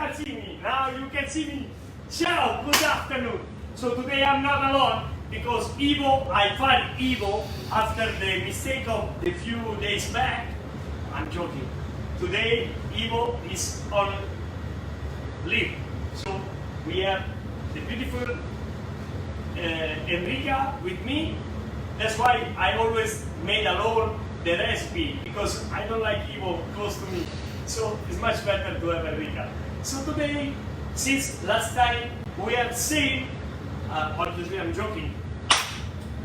never see me. Now you can see me. Ciao, good afternoon. So today I'm not alone because I fired Ivo after the mistake of the few days back. I'm joking. Today Ivo is on leave. So we have the beautiful Enrica with me. That's why I always made alone the recipe, because I don't like Ivo close to me. So it's much better to have Enrica. So today, since last time we have seen, obviously I'm joking,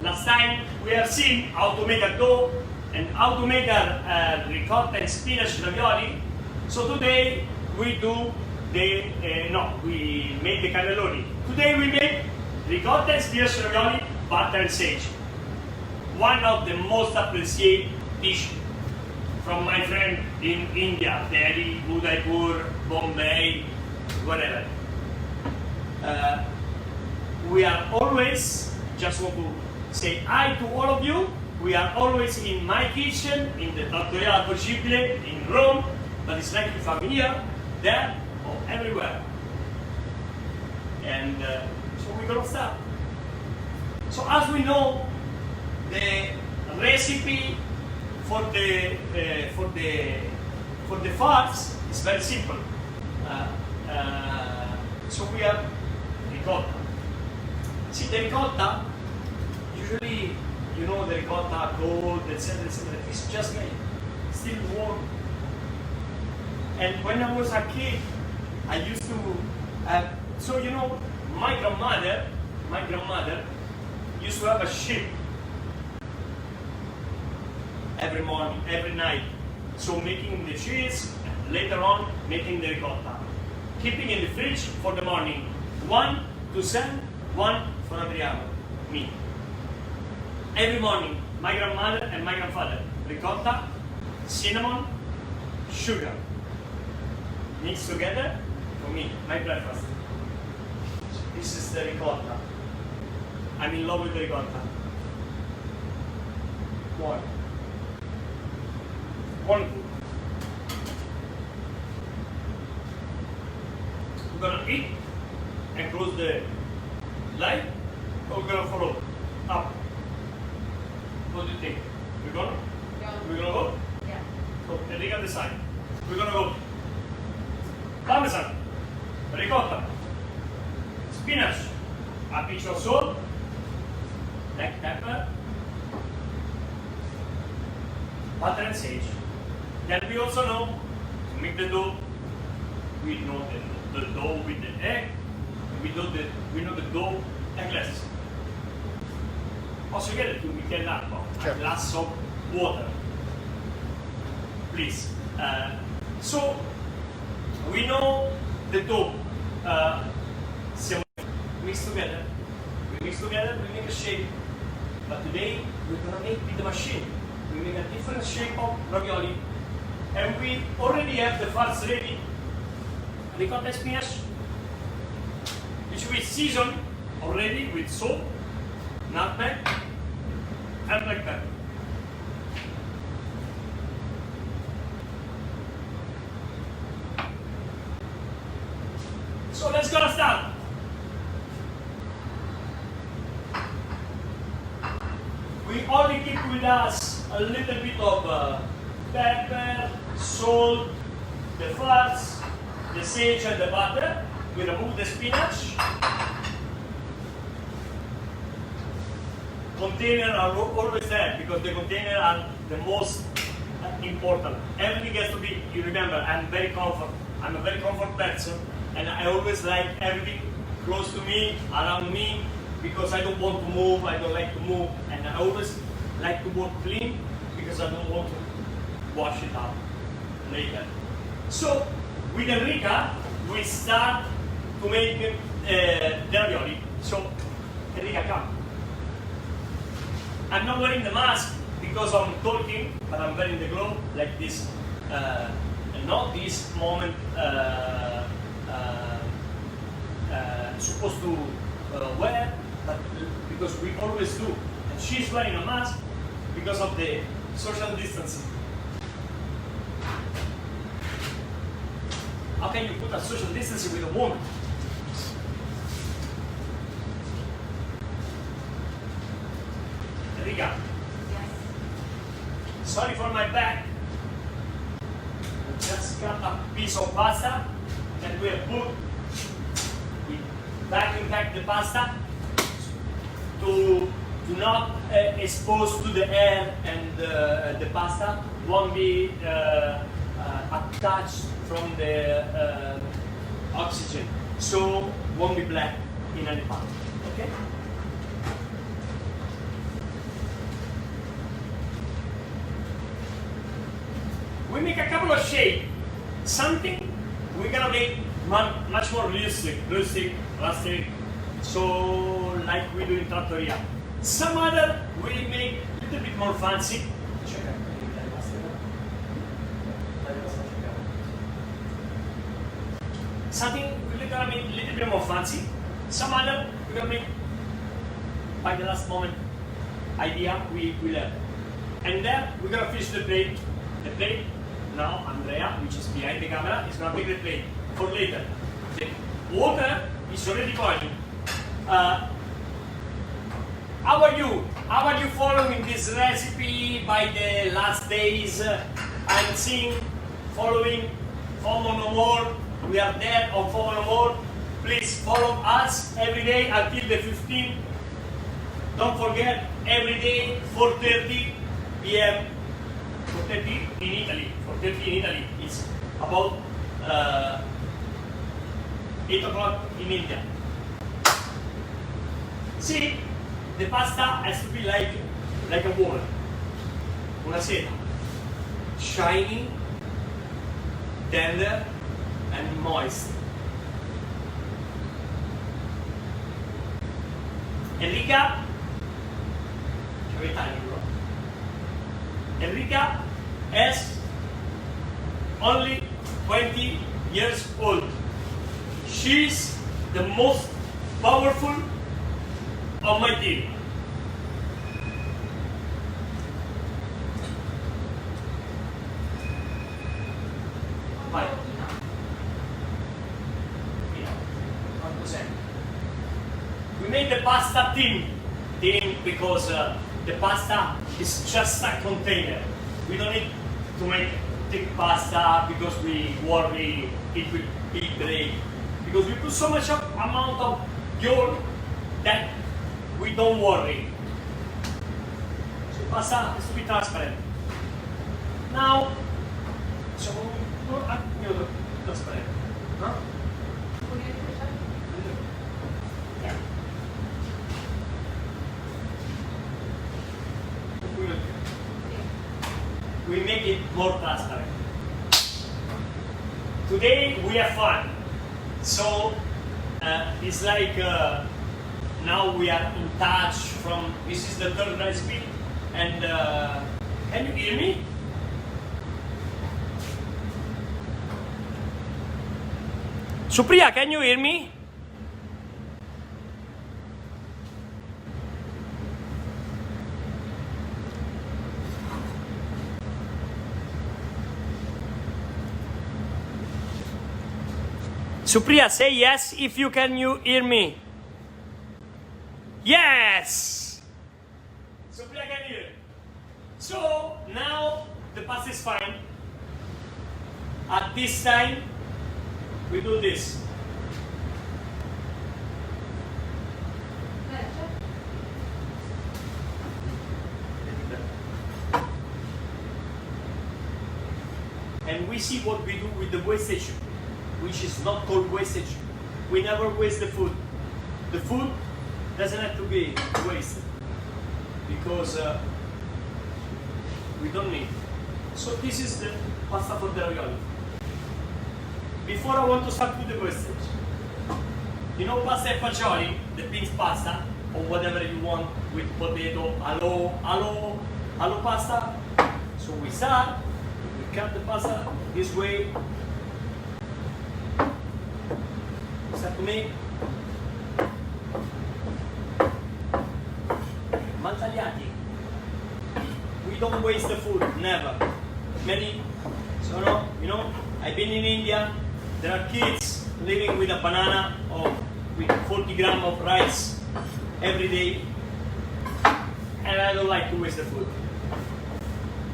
last time we have seen how to make a dough and how to make a ricotta and spinach ravioli. So today we do we make the cannelloni. Today we make ricotta and spinach ravioli, butter and sage. One of the most appreciated dishes from my friend in India, Delhi, Udaipur, Bombay, whatever. We are always, just want to say hi to all of you, we are always in my kitchen, in the Trattoria Possibile, in Rome, but it's like if I'm here, there, or everywhere. And so we're gonna start. So as we know, the recipe for the farce is very simple. So we have ricotta. See, the ricotta, usually you know the ricotta cold, etc., etc. It's just made, still warm. And when I was a kid, I used to have. So you know, my grandmother used to have a sheep. Every morning, every night. So making the cheese, and later on making the ricotta. Keeping in the fridge for the morning. One to send, one for Adriano, me. Every morning, my grandmother and my grandfather. Ricotta, cinnamon, sugar. Mixed together for me, my breakfast. This is the ricotta. I'm in love with the ricotta. One. We're gonna eat and close the light, or we're gonna follow up. What do you think? We're gonna? Yeah. We're gonna go? Yeah. So Enrica decide. We're gonna go. Parmesan, ricotta, spinach, a pinch of salt, black pepper, butter and sage. Then we also know to make the dough. We know the dough with the egg. We know the dough eggless. Posso chiedere to Michele a glass of water, please? So we know the dough. Mix together. We mix together. We make a shape. But today we're gonna make with the machine. We make a different shape of ravioli. And we already have the farce ready. Ricotta and spinach, which we season already with salt, nutmeg, and black pepper. So let's go start. We only keep with us a little bit of pepper, salt, the farce, the sage and the butter. We remove the spinach. Container are always there because the container are the most important. Everything has to be, you remember, I'm a very comfort person, and I always like everything close to me, around me, because I don't want to move, I don't like to move, and I always like to work clean because I don't want to wash it out later. So with Enrica, we start to make the ravioli. So Enrica, come. I'm not wearing the mask because I'm talking, but I'm wearing the glove like this. Not this moment supposed to wear, but because we always do. And she's wearing a mask because of the social distancing. How can you put a social distancing with a woman? Enrica. Yes. Sorry for my back. Just cut a piece of pasta that we have put. We vacuum pack the pasta to not expose to the air, and the pasta won't be attached from the oxygen, so won't be black in any pan. Okay. We make a couple of shapes. Something we're gonna make much more rustic, rustic, so like we do in Trattoria. Some other we make a little bit more fancy. Something we're gonna make a little bit more fancy. Some other we're gonna make by the last moment idea we learn. And then we're gonna finish the plate. The plate. Now Andrea, which is behind the camera, is gonna make the plate for later. The water is already boiling. How are you? How are you following this recipe by the last days? I'm seeing following fomonomore. We are there on fomonomore. Please follow us every day until the 15th. Don't forget, every day 4:30 p.m. 4:30 in Italy. 4:30 in Italy is about 8 o'clock in India. See, the pasta has to be like a woman, una seta, shiny, tender, and moist. Enrica, Enrica is only 20 years old. She's the most powerful of my team. Vai. We made the pasta team because the pasta is just a container. We don't need to make thick pasta because we worry it will break. Because we put so much amount of yolk that we don't worry. So pasta has to be transparent. Now, transparent. Huh? Yeah. We make it more transparent. Today we have fun. So it's like now we are in touch from, this is the third recipe, and can you hear me? Supriya, can you hear me? Supriya, say yes if you hear me. Yes! Supriya can hear. So now the pasta is fine. At this time, we do this. And we see what we do with the wastage, which is not called wastage. We never waste the food. The food doesn't have to be wasted because we don't need. So this is the pasta for the ravioli. Before I want to start with the wastage. You know pasta e fagioli, the beans pasta, or whatever you want with potato, allo pasta. So we start, we cut the pasta this way. We start to make mal tagliati. We don't waste the food, never. Many, so no, you know, I've been in India, there are kids living with a banana or with 40 grams of rice every day, and I don't like to waste the food.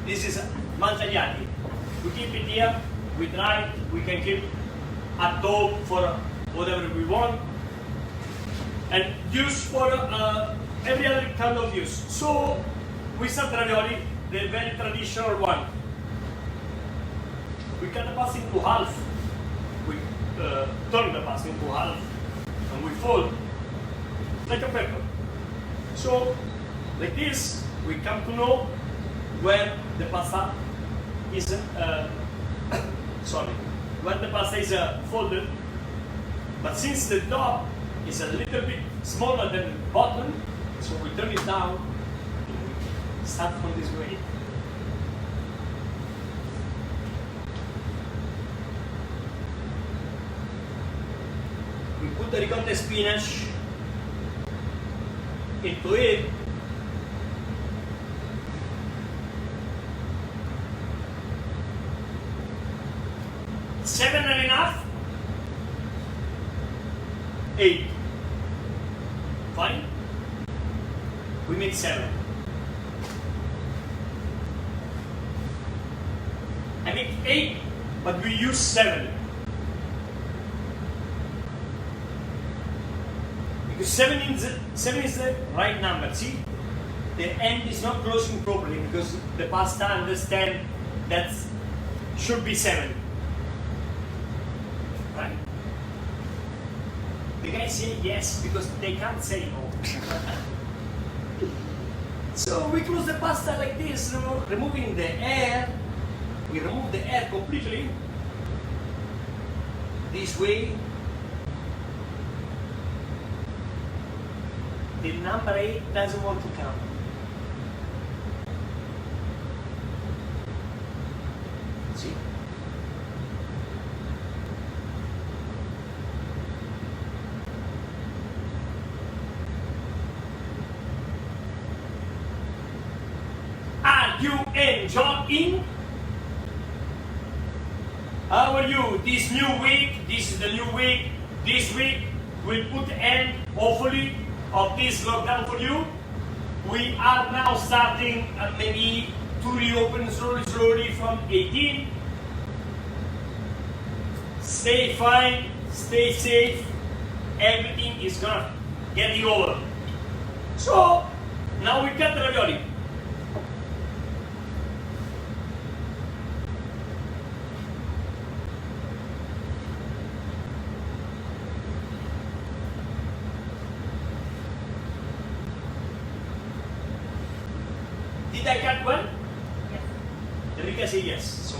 This is mangiati. We keep it here, we dry, we can keep at home for whatever we want, and use for every other kind of use. So we start ravioli, the very traditional one. We cut the pasta into half. We turn the pasta into half, and we fold like a pepper. So, like this, we come to know where the pasta is. Where the pasta is folded. But since the top is a little bit smaller than the bottom, so we turn it down. And we start from this way. We put the ricotta spinach into it. Seven and enough? 8. Fine? We make 7. I make 8, but we use 7. Because 7 is the right number. See? The end is not closing properly because the pasta understand that should be 7. Right? The guys say yes because they can't say no. So we close the pasta like this, removing the air. We remove the air completely. This way. The number 8 doesn't want to come. See? Are you enjoying? How are you? This new week, this is the new week. This week we'll put end, hopefully, of this lockdown for you. We are now starting maybe to reopen slowly from 18. Stay fine, stay safe. Everything is gonna get over. So now we cut the ravioli. Did I cut well? Yes. Enrique say yes. So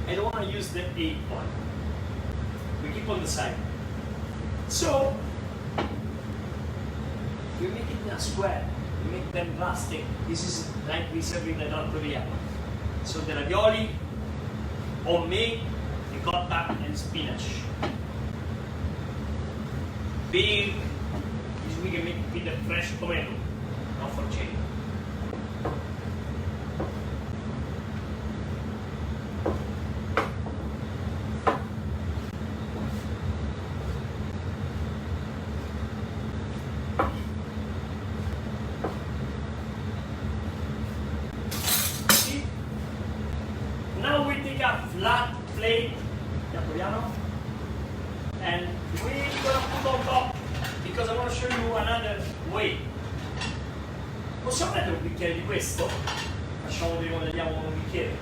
I don't want to use the 8 one. We keep on the side. So we make it in a square. We make them plastic. This is like we serve in the trattoria. So the ravioli, homemade, ricotta and spinach. Big. This we can make with a fresh tomato, not for cherry. Now we take a flat plate, Adriano, and we're gonna put on top because I want to show you another way. Possiamo prendere un bicchiere di questo? Facciamo di modelliamo un bicchiere.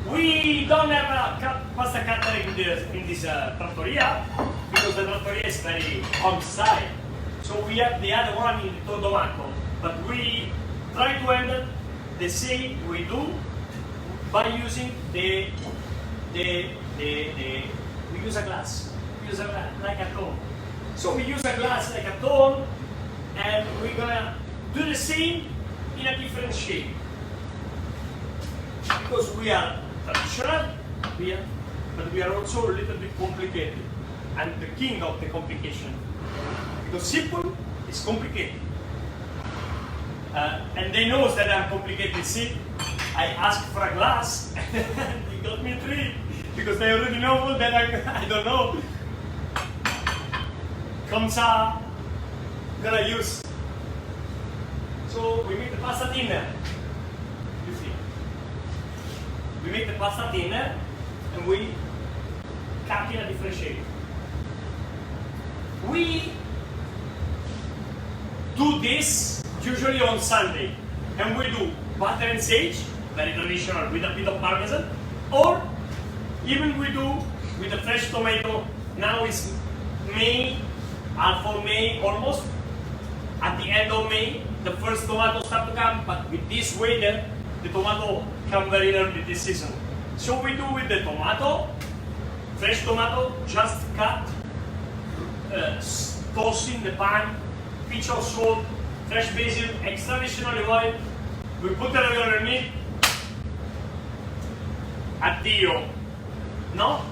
We don't have a pasta cutter in this trattoria because the trattoria is very home style. So we have the other one in Tordomatto, but we try to handle the same we do by using we use a glass. We use like a tone. So we use a glass like a tone, and we're gonna do the same in a different shape. Because we are traditional, but we are also a little bit complicated. I'm the king of the complication. Because simple is complicated. And they know that I'm complicated. See, I asked for a glass, and he got me 3. because they already know that I don't know. Comsa gonna use. So we make the pasta thinner. You see, we make the pasta thinner and we cut in a different shape. We do this usually on Sunday, and we do butter and sage, very traditional, with a bit of parmesan, or even we do with a fresh tomato. Now it's May, half of May almost. At the end of May, the first tomato start to come, but with this weather, the tomato come very early this season. So we do with the tomato, fresh tomato, just cut, toss in the pan, pinch of salt, fresh basil, extra virgin olive oil. We put the ravioli on it. Addio. No?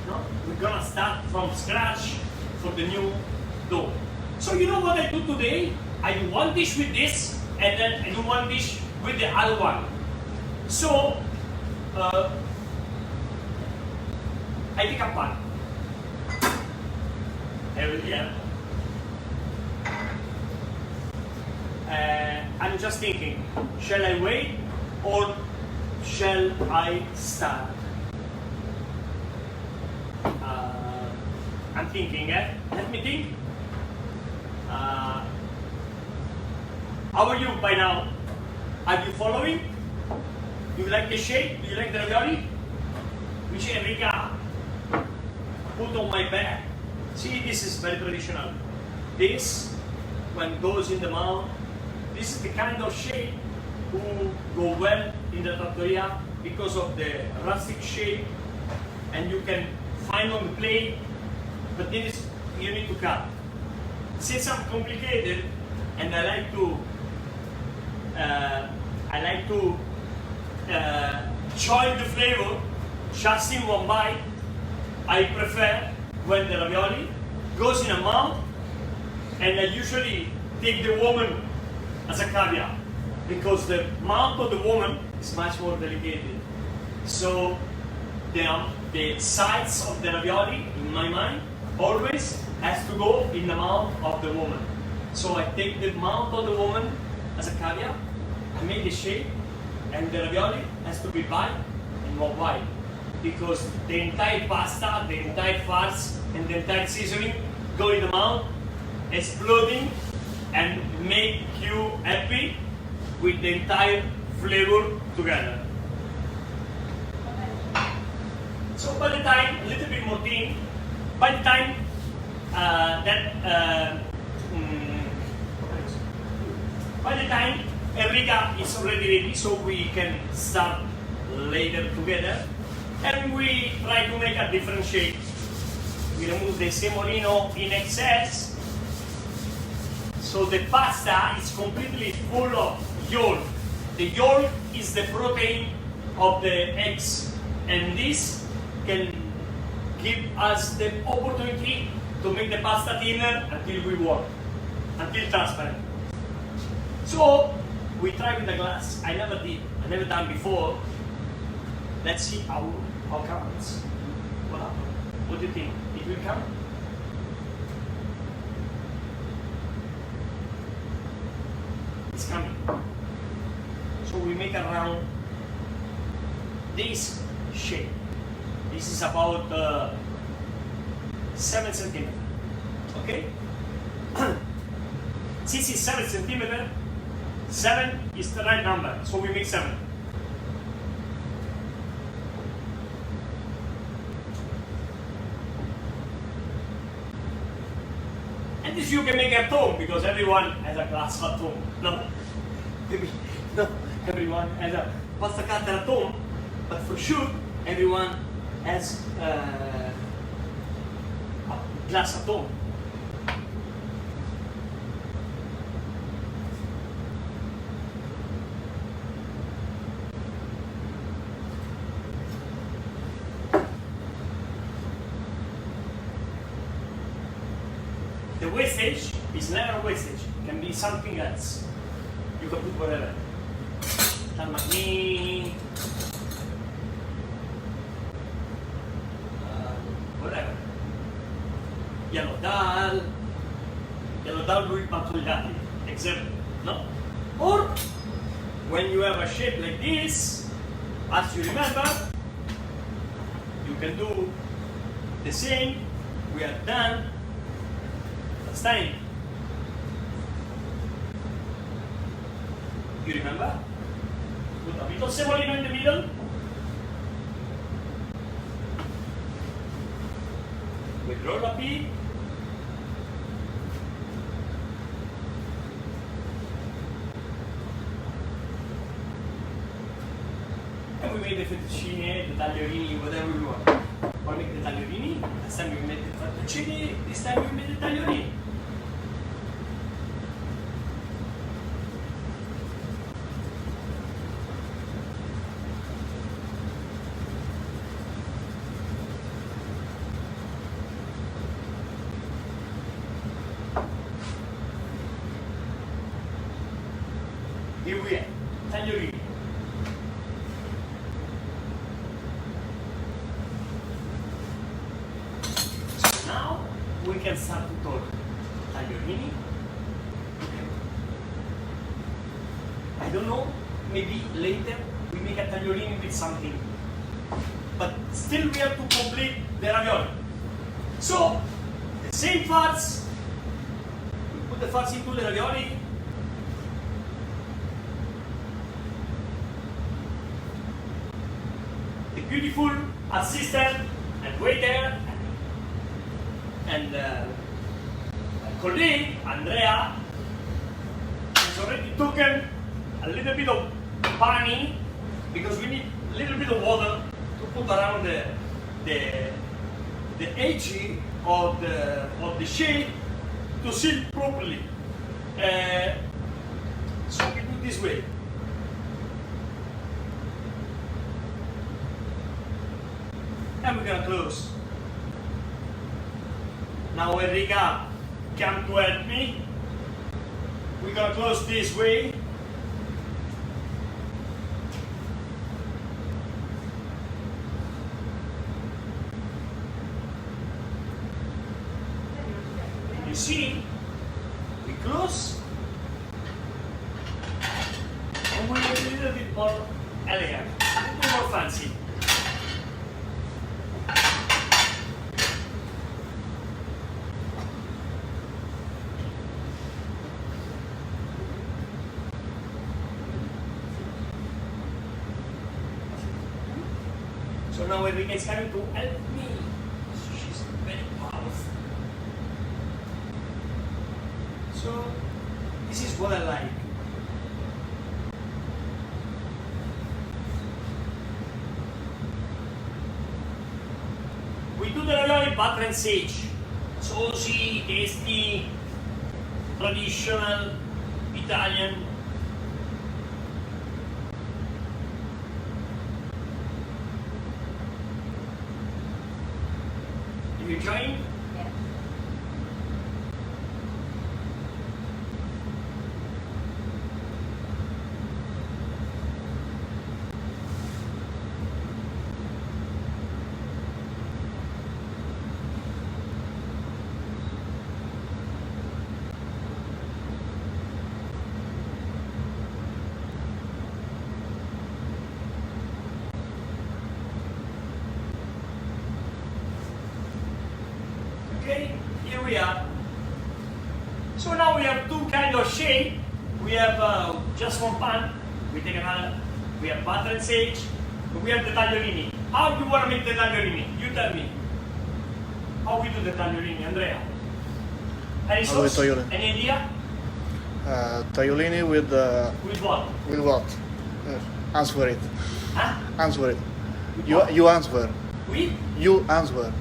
No? We're gonna start from scratch for the new dough. So you know what I do today? I do one dish with this, and then I do one dish with the other one. So, I take a pan. Here. I'm just thinking, shall I wait or shall I start? I'm thinking, let me think. How are you by now? Are you following? Do you like the shape? Do you like the ravioli? Which Enrica put on my back. See, this is very traditional. This, when goes in the mouth, this is the kind of shape who go well in the trattoria because of the rustic shape, and you can find on the plate, but this you need to cut. Since I'm complicated and I like to join the flavor just in one bite, I prefer when the ravioli goes in a mouth, and I usually take the woman as a caveat because the mouth of the woman is much more delicate. So the sides of the ravioli, in my mind, always has to go in the mouth of the woman. So I take the mouth of the woman as a caveat, I make the shape, and the ravioli has to be bite and not wide, because the entire pasta, the entire farce, and the entire seasoning go in the mouth, exploding, and make you happy with the entire flavor together. So by the time, a little bit more thin, by the time by the time Enrica is already ready, so we can start later together, and we try to make a different shape. We remove the semolino in excess, so the pasta is completely full of yolk. The yolk is the protein of the eggs, and this can give us the opportunity to make the pasta thinner until we want, until transparent. So we try with the glass. I never done before. Let's see how comes. What do you think? It will come? It's coming. So we make around this shape. This is about 7 centimeters. Okay? Since it's 7 centimeters, 7 is the right number, so we make 7. And this you can make at home, because everyone has a glass at home. No? No, everyone has a pasta cutter at home, but for sure everyone has a glass at home. the wastage is never wastage. It can be something else. You can put whatever. Tamagni, whatever. Yellow dal lui pattugliati. Example, no? Or when you have a shape like this, as you remember, you can do the same we have done last time. You remember? Put a little semolina in the middle. We roll a bit. And we made the fettuccine, the tagliorini, whatever we want. Or make the tagliorini. Last time we made the fettuccine, this time we made the tagliorini. Here we are, tagliorini. So now we can start to talk tagliorini. I don't know, maybe later we make a tagliorini with something. But still we have to complete the ravioli. So, the same farts, we put the farts into the ravioli. The beautiful assistant and waiter and colleague, Andrea, has already taken a little bit of pani because we need a little bit of water to put around the edge of the shape to seal properly. So we do this way. And we're gonna close. Now Enrica come to help me. We're gonna close this way. You see, we close and we make it a little bit more elegant, a little bit more fancy. So now Enrica is coming to help me. She's very powerful. So this is what I like. We do the ravioli butter and sage. Saucy, tasty, traditional, Italian. You enjoying? Yeah. Okay, here we are. So now we have two kind of shape. We have just one pan. We take another. We have butter and sage. We have the tagliorini. How do you want to make the tagliorini? You tell me. How we do the tagliorini, Andrea? Any How we sauce? tagliolini? Any idea? Tagliolini with With what? what? Answer it. Huh? Answer it. With You what? you answer. With? You answer.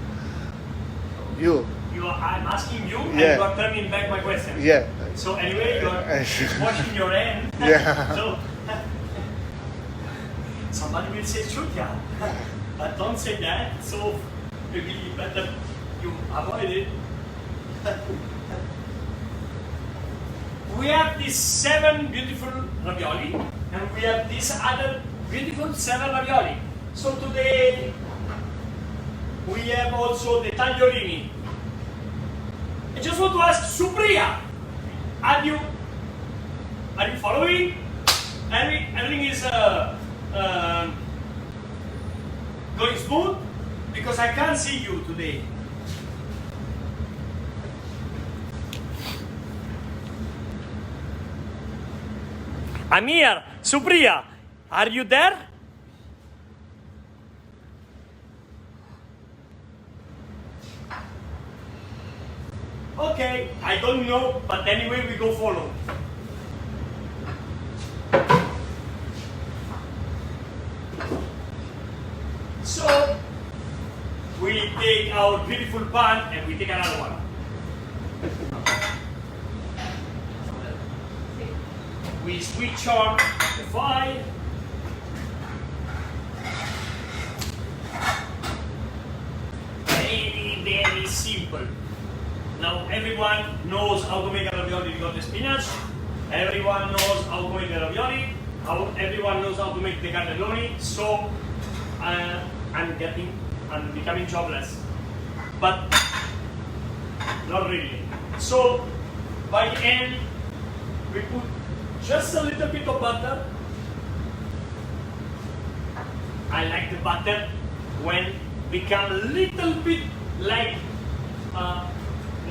You. I'm asking you, and Yeah. you are turning back my question. Yeah. So anyway, you are washing your hand. Yeah. So somebody will say truth, yeah. But don't say that. So maybe better you avoid it. we have these 7 beautiful ravioli, and we have these other beautiful 7 ravioli. So today we have also the tagliorini. I just want to ask Supriya, are you following? Everything is going smooth? Because I can't see you today. I'm here. Supriya, are you there? Okay, I don't know, but anyway we go follow. So, we take our beautiful pan and we take another one. We switch on the fire. Very simple. Now everyone knows how to make a ravioli with the spinach. Everyone knows how to make the ravioli. Everyone knows how to make the cannelloni. So I'm becoming jobless. But not really. So by the end, we put just a little bit of butter. I like the butter when become a little bit like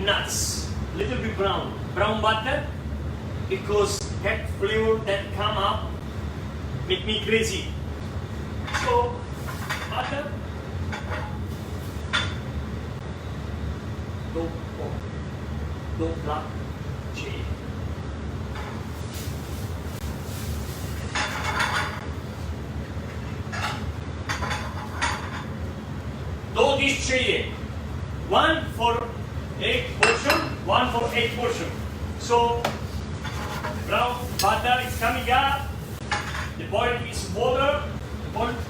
nuts, little bit brown butter, because that flavor that come up make me crazy. So butter, black chili. दो dish चाहिए, 1 for 8 portion, 1 for 8 portion. So brown butter is coming up. The boil is water.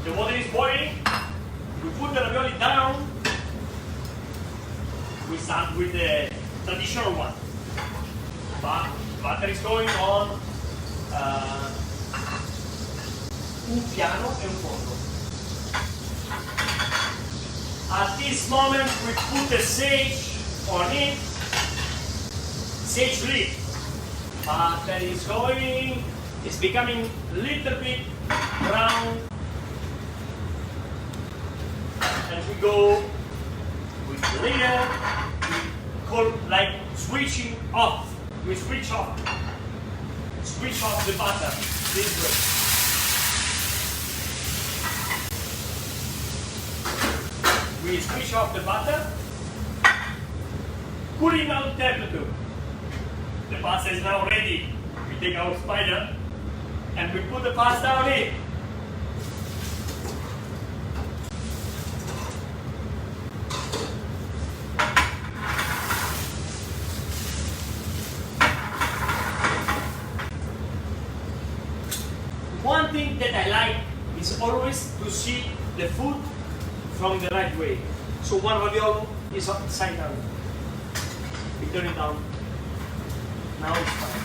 The water is boiling. We put the ravioli down. We start with the traditional one. But butter is going on un piano e un fondo. At this moment, we put the sage on it, sage leaf. Butter is going, it's becoming a little bit brown. And we go with the layer, we call like switching off. We switch off the butter this way. We switch off the butter, cooling down temperature. The pasta is now ready. We take our spider and we put the pasta on it. One thing that I like is always to see the food from the right way. So one raviolo is upside down. We turn it down. Now it's fine.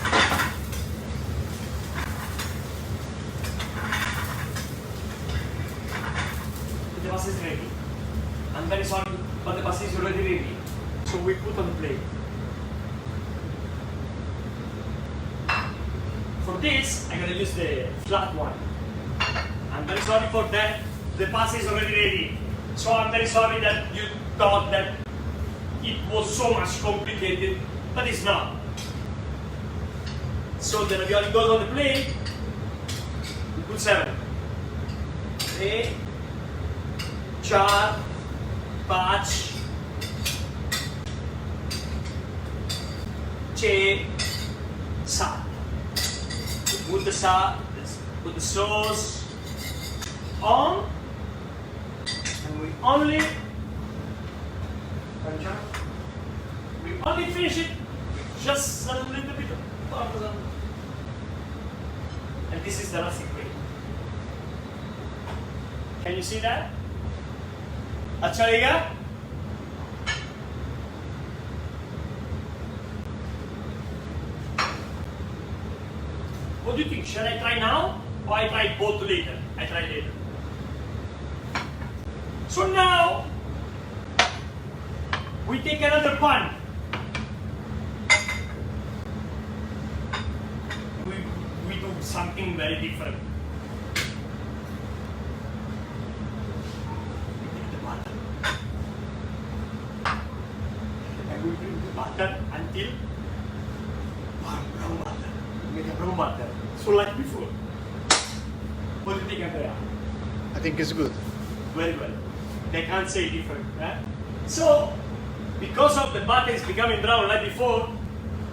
The pasta is ready. I'm very sorry, but the pasta is already ready. So we put on the plate. For this, I'm gonna use the flat one. I'm very sorry for that. The pasta is already ready. So I'm very sorry that you thought that it was so much complicated, but it's not. So the ravioli goes on the plate. We put 7. 3, 4, 5, 6, 7. Put the sauce on, and we only finish it with just a little bit of parmesan. And this is the rustic way. Can you see that? अच्छा लगेगा? What do you think? Shall I try now or I try both later? I try later. So now we take another pan. We do something very different. We take the butter and we bring the butter until brown butter. We make a brown butter. So like before. What do you think, Andrea? I think it's good. Very well. They can't say different. So, because of the butter is becoming brown like before,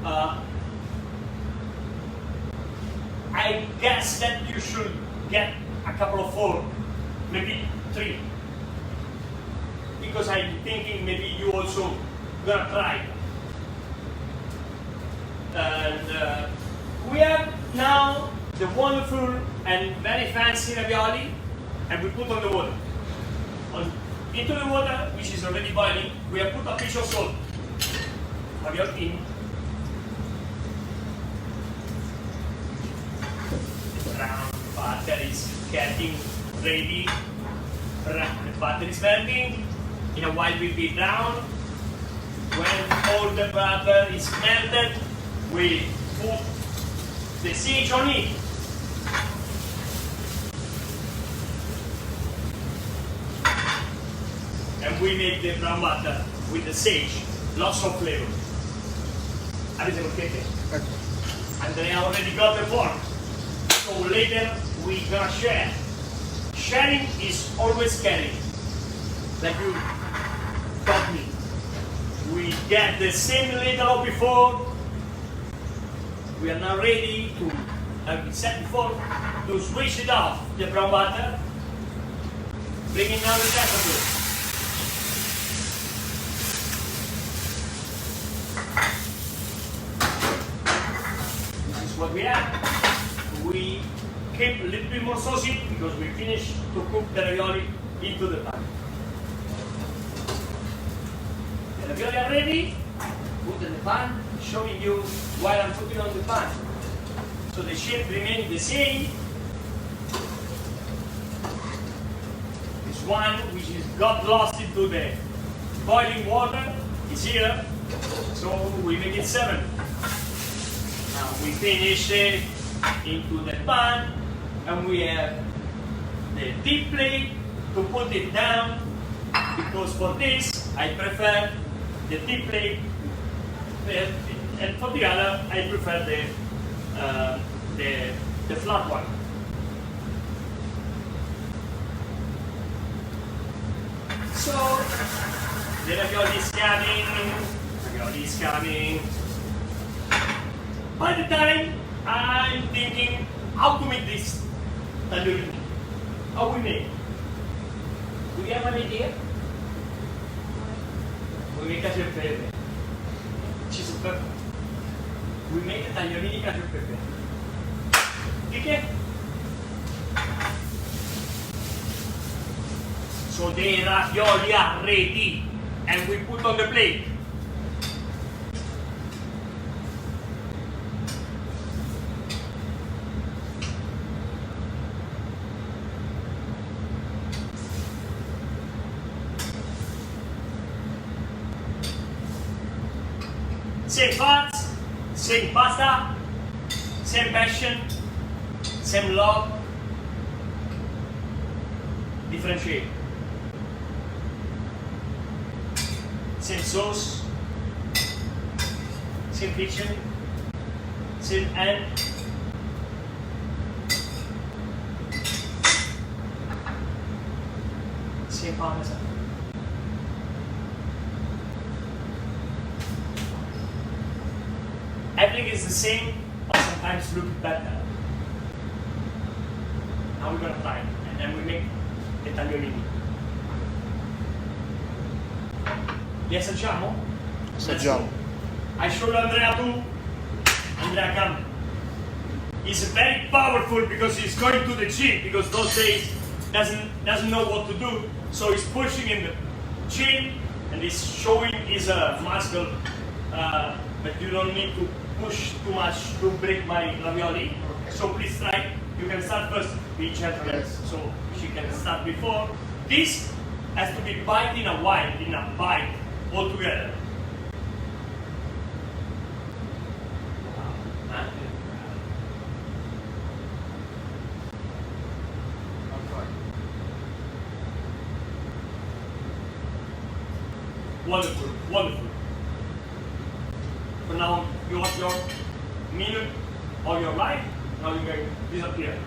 I guess that you should get a couple of 4, maybe 3. Because I'm thinking maybe you also gonna try. And we have now the wonderful and very fancy ravioli, and we put on the water. Into the water, which is already boiling, we have put a pinch of salt. Ravioli in. The brown butter is getting ready. The butter is melting. In a while, will be brown. When all the butter is melted, we put the sage on it. And we make the brown butter with the sage, lots of flavor. Avete forchette? Andrea already got the pork, so later we gonna share. Sharing is always caring, like you taught me. We get the same ladle of before. We are now ready to, like we said before, to switch it off the brown butter, bringing down the temperature. What we have, we keep a little bit more saucy because we finished to cook the ravioli into the pan. The ravioli are ready, put in the pan, showing you while I'm putting on the pan. So the shape remains the same. This one, which is got lost into the boiling water, is here. So we make it 7. Now we finish it into the pan, and we have the deep plate to put it down, because for this I prefer the deep plate, and for the other I prefer the flat one. So the ravioli is coming. Ravioli is coming. By the time I'm thinking how to make this tandoori, how we make. Do you have an idea? We make cacio e pepe, cheese and pepper. We make a tagliolini cacio e pepe. Okay? So the ravioli are ready, and we put on the plate. Same fats, same pasta, same passion, same love, different shape. Same sauce, same kitchen, same end. Same parmesan. Everything is the same, or sometimes look better. Now we're gonna try it, and then we make the tagliolini. Li assaggiamo? Assaggiamo. I showed Andrea too. Andrea, come. He's very powerful because he's going to the gym, because those days doesn't know what to do, so he's pushing in the gym and he's showing his muscle, but you don't need to push too much to break my ravioli. So please try. You can start first. Be gentlemen. Yes. So she can start before. This has to be bite in a bite all together. Wonderful, wonderful. So now you have your minute of your life. Now you're going to disappear.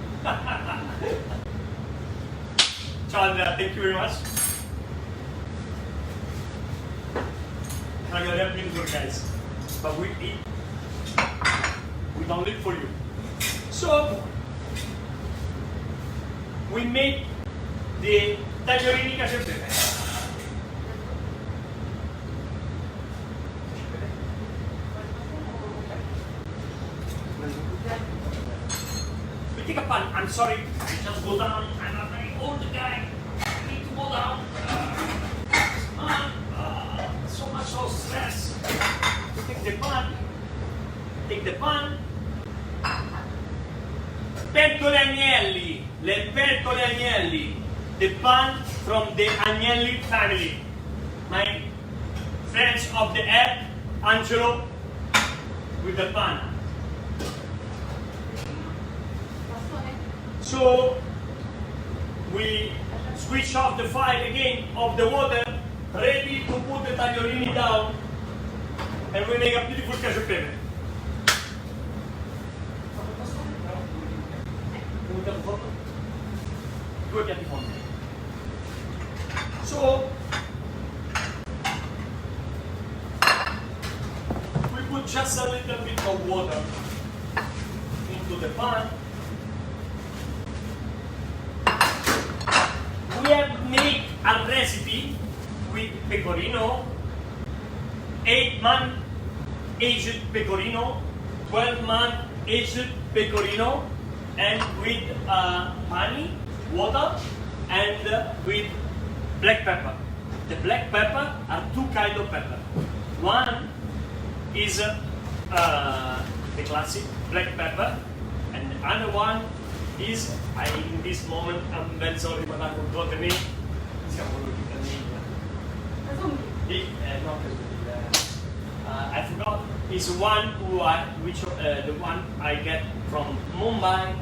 Ciao Andrea, thank you very much. Ravioli are beautiful guys, but we eat. We don't live for you. So we make the tagliorini cacio e pepe. We take a pan. I'm sorry, I just go down. I'm a very old guy. I need to go down. So much of stress. Take the pan. Take the pan. Pentole agnelli. Le pentole agnelli. The pan from the Agnelli family. My friends of the earth, Angelo, with the pan. So we switch off the fire again of the water, ready to put the tagliorini down, and we make a beautiful cacio e pepe. Due piatti fondi. So we put just a little bit of water into the pan. We have made a recipe with pecorino, 8-month aged pecorino, 12-month aged pecorino, and with honey, water, and with black pepper. The black pepper are two kinds of pepper. One is the classic black pepper, and the other one is, in this moment, I'm very sorry, but I forgot the name. I forgot. It's one the one I get from Mumbai,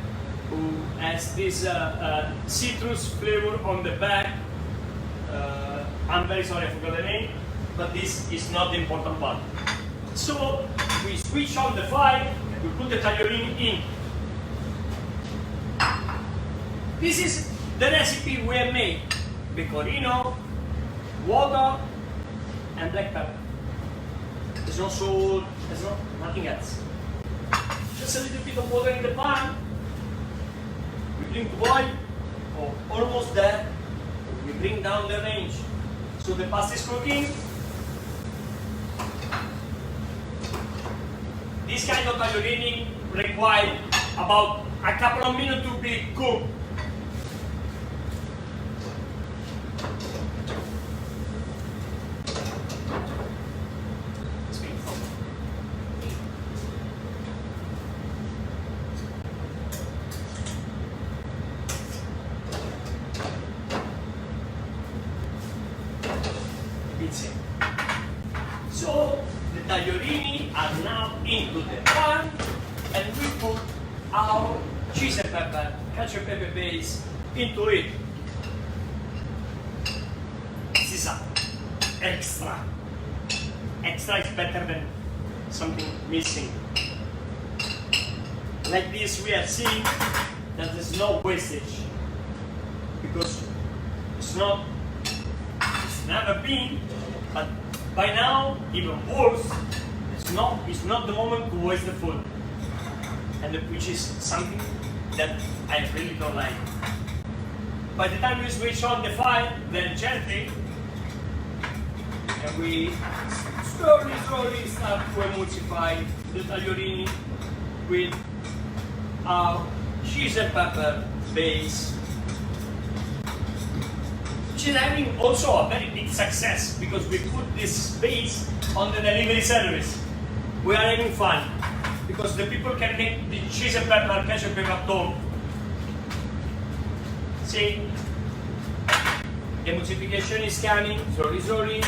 who has this citrus flavor on the back. I'm very sorry, I forgot the name, but this is not the important part. So we switch on the fire and we put the tagliorini in. This is the recipe we have made. Pecorino, water, and black pepper. There's no salt, there's nothing else. Just a little bit of water in the pan. We bring to boil, or almost there. We bring down the range. So the pasta is cooking. This kind of tagliorini require about a couple of minutes to be cooked. So the tagliorini are now into the pan, and we put our cheese and pepper, cacio e pepe base into it. This is extra. Extra is better than something missing. Like this, we are seeing that there's no wastage, because it's never been, but by now, even worse, it's not the moment to waste the food, and which is something that I really don't like. By the time we switch on the fire, then gently, and we slowly start to emulsify the tagliorini with our cheese and pepper base, which is having also a very big success, because we put this base on the delivery service. We are having fun. because the people can make the cheese and pepper, ketchup, pepper at home. See, emulsification is coming slowly, slowly.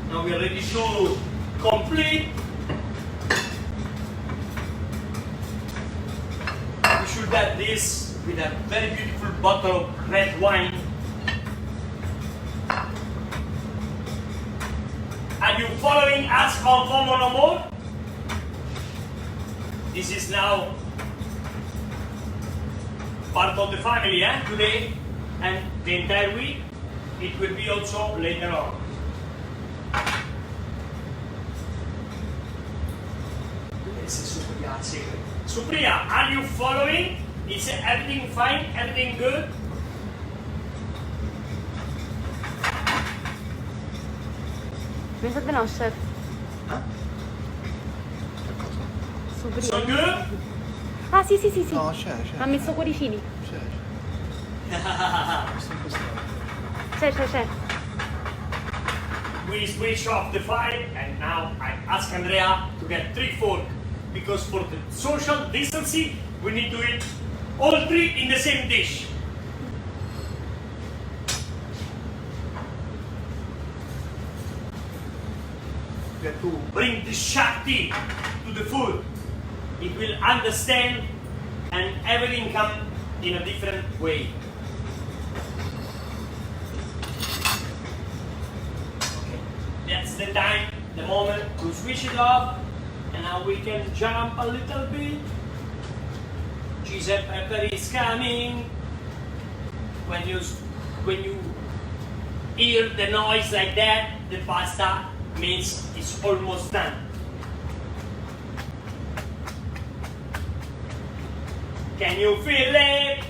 Now we are ready to complete. We should add this with a very beautiful bottle of red wine. Are you following us on fomonomore? This is now part of the family today and the entire week. It will be also later on. Supriya, are you following? Is everything fine? Everything good? Mi sa no, chef. So good? Ah, sì. No, c'è. Ha messo cuoricini. C'è. We switch off the fire and now I ask Andrea to get 3 forks because for the social distancing we need to eat all 3 in the same dish. We have to bring the Shakti to the food. It will understand and everything come in a different way. That's the time, the moment to switch it off, and now we can jump a little bit. Cheese and pepper is coming. When you hear the noise like that, the pasta means it's almost done. Can you feel it?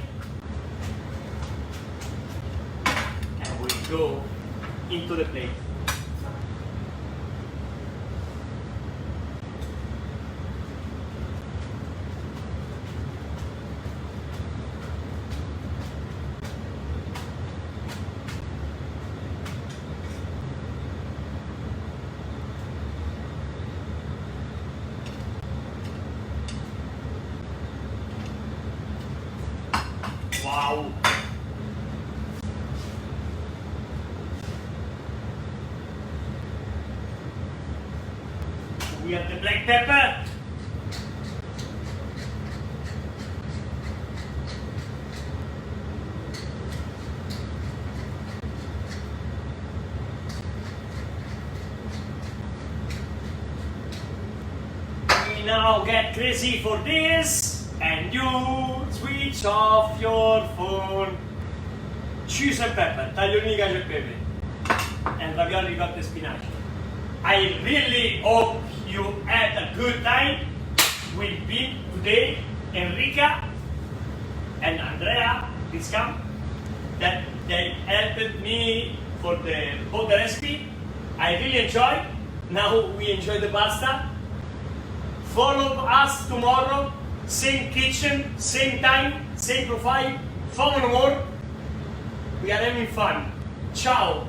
And we go into the plate. Wow! We have the black pepper. We now get crazy for this, and you switch off your phone. Cheese and pepper, tagliolini di cacio e pepe, and ravioli ricotta e spinach. I really hope you had a good time with me today, Enrica and Andrea, please come, that they helped me for both the recipe. I really enjoyed. Now we enjoy the pasta. Follow us tomorrow, same kitchen, same time, same profile, fomonomore. We are having fun. Ciao!